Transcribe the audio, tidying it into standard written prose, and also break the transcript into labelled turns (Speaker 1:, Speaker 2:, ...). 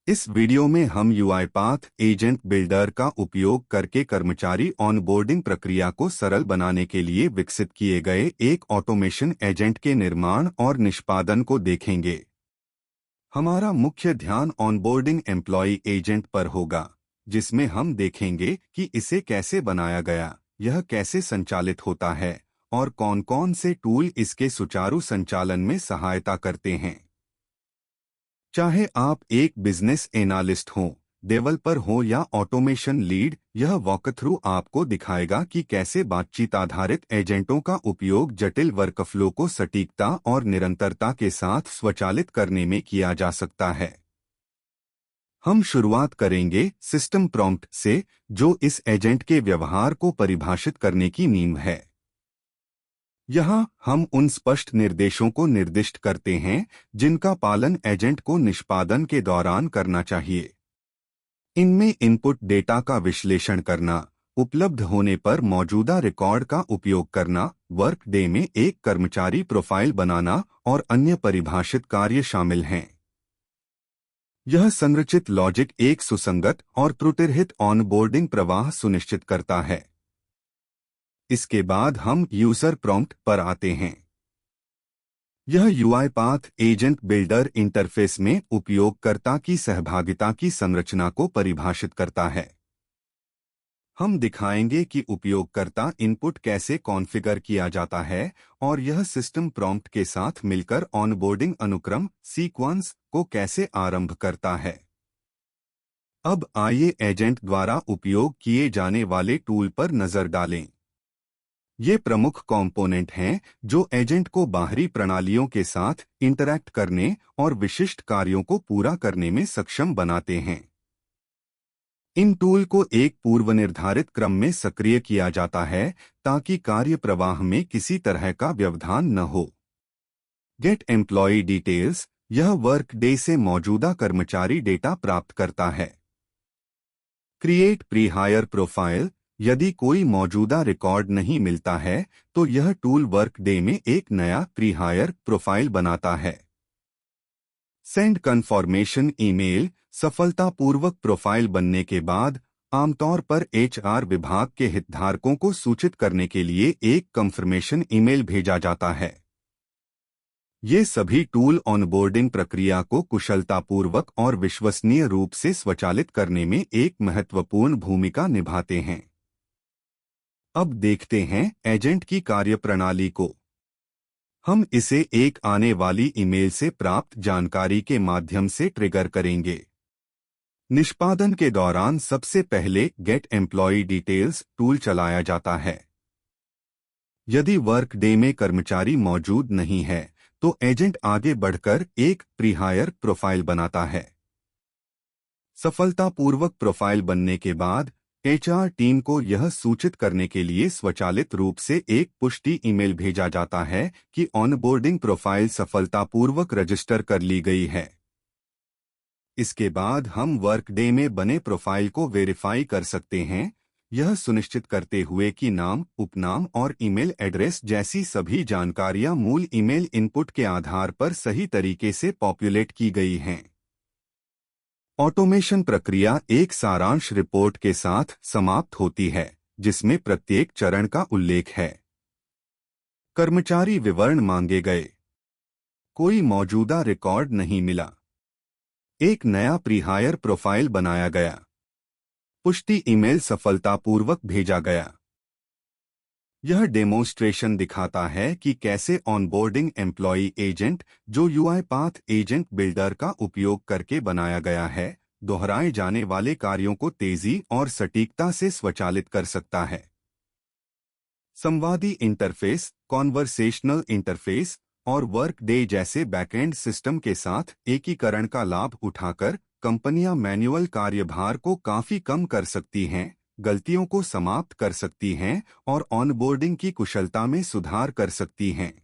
Speaker 1: इस वीडियो में हम यूआईपाथ एजेंट बिल्डर का उपयोग करके कर्मचारी ऑनबोर्डिंग प्रक्रिया को सरल बनाने के लिए विकसित किए गए एक ऑटोमेशन एजेंट के निर्माण और निष्पादन को देखेंगे। हमारा मुख्य ध्यान ऑनबोर्डिंग एम्प्लॉय एजेंट पर होगा, जिसमें हम देखेंगे कि इसे कैसे बनाया गया, यह कैसे संचालित होता है और कौन-कौन से टूल इसके सुचारू संचालन में सहायता करते हैं। चाहे आप एक बिजनेस एनालिस्ट हों, डेवलपर हो या ऑटोमेशन लीड, यह वॉकथ्रू आपको दिखाएगा कि कैसे बातचीत आधारित एजेंटों का उपयोग जटिल वर्कफ्लो को सटीकता और निरंतरता के साथ स्वचालित करने में किया जा सकता है। हम शुरुआत करेंगे सिस्टम प्रॉम्प्ट से, जो इस एजेंट के व्यवहार को परिभाषित करने की नींव है। यहाँ हम उन स्पष्ट निर्देशों को निर्दिष्ट करते हैं जिनका पालन एजेंट को निष्पादन के दौरान करना चाहिए। इनमें इनपुट डेटा का विश्लेषण करना, उपलब्ध होने पर मौजूदा रिकॉर्ड का उपयोग करना, वर्क डे में एक कर्मचारी प्रोफाइल बनाना और अन्य परिभाषित कार्य शामिल हैं। यह संरचित लॉजिक एक सुसंगत और त्रुटिरहित ऑनबोर्डिंग प्रवाह सुनिश्चित करता है। इसके बाद हम यूजर प्रॉम्प्ट पर आते हैं। यह यूआईपाथ एजेंट बिल्डर इंटरफेस में उपयोगकर्ता की सहभागिता की संरचना को परिभाषित करता है। हम दिखाएंगे कि उपयोगकर्ता इनपुट कैसे कॉन्फ़िगर किया जाता है और यह सिस्टम प्रॉम्प्ट के साथ मिलकर ऑनबोर्डिंग अनुक्रम सीक्वेंस को कैसे आरंभ करता है। अब आइए एजेंट द्वारा उपयोग किए जाने वाले टूल पर नजर डालें। ये प्रमुख कंपोनेंट हैं जो एजेंट को बाहरी प्रणालियों के साथ इंटरैक्ट करने और विशिष्ट कार्यों को पूरा करने में सक्षम बनाते हैं। इन टूल को एक पूर्वनिर्धारित क्रम में सक्रिय किया जाता है ताकि कार्य प्रवाह में किसी तरह का व्यवधान न हो। गेट एम्प्लॉय डिटेल्स, यह वर्क डे से मौजूदा कर्मचारी डेटा प्राप्त करता है। क्रिएट प्री हायर प्रोफाइल, यदि कोई मौजूदा रिकॉर्ड नहीं मिलता है तो यह टूल वर्क डे में एक नया प्री हायर प्रोफाइल बनाता है। सेंड कन्फर्मेशन ईमेल, सफलतापूर्वक प्रोफाइल बनने के बाद आमतौर पर एचआर विभाग के हितधारकों को सूचित करने के लिए एक कंफर्मेशन ईमेल भेजा जाता है। ये सभी टूल ऑनबोर्डिंग प्रक्रिया को कुशलतापूर्वक और विश्वसनीय रूप से स्वचालित करने में एक महत्वपूर्ण भूमिका निभाते हैं। अब देखते हैं एजेंट की कार्यप्रणाली को। हम इसे एक आने वाली ईमेल से प्राप्त जानकारी के माध्यम से ट्रिगर करेंगे। निष्पादन के दौरान सबसे पहले गेट एम्प्लॉय डिटेल्स टूल चलाया जाता है। यदि वर्क डे में कर्मचारी मौजूद नहीं है तो एजेंट आगे बढ़कर एक प्री हायर प्रोफाइल बनाता है। सफलतापूर्वक प्रोफाइल बनने के बाद एचआर टीम को यह सूचित करने के लिए स्वचालित रूप से एक पुष्टि ईमेल भेजा जाता है कि ऑनबोर्डिंग प्रोफाइल सफलतापूर्वक रजिस्टर कर ली गई है। इसके बाद हम वर्क डे में बने प्रोफाइल को वेरीफाई कर सकते हैं, यह सुनिश्चित करते हुए कि नाम, उपनाम और ईमेल एड्रेस जैसी सभी जानकारियां मूल ईमेल इनपुट के आधार पर सही तरीके से पॉपुलेट की गई हैं। ऑटोमेशन प्रक्रिया एक सारांश रिपोर्ट के साथ समाप्त होती है, जिसमें प्रत्येक चरण का उल्लेख है। कर्मचारी विवरण मांगे गए, कोई मौजूदा रिकॉर्ड नहीं मिला, एक नया प्री हायर प्रोफाइल बनाया गया, पुष्टि ईमेल सफलतापूर्वक भेजा गया। यह डेमोन्स्ट्रेशन दिखाता है कि कैसे ऑनबोर्डिंग एम्प्लॉय एजेंट, जो यूआईपाथ एजेंट बिल्डर का उपयोग करके बनाया गया है, दोहराए जाने वाले कार्यों को तेजी और सटीकता से स्वचालित कर सकता है। संवादी इंटरफेस, कॉन्वर्सेशनल इंटरफेस और वर्क डे जैसे बैकएंड सिस्टम के साथ एकीकरण का लाभ उठाकर कंपनियां मैन्युअल कार्यभार को काफी कम कर सकती हैं, गलतियों को समाप्त कर सकती हैं और ऑनबोर्डिंग की कुशलता में सुधार कर सकती हैं।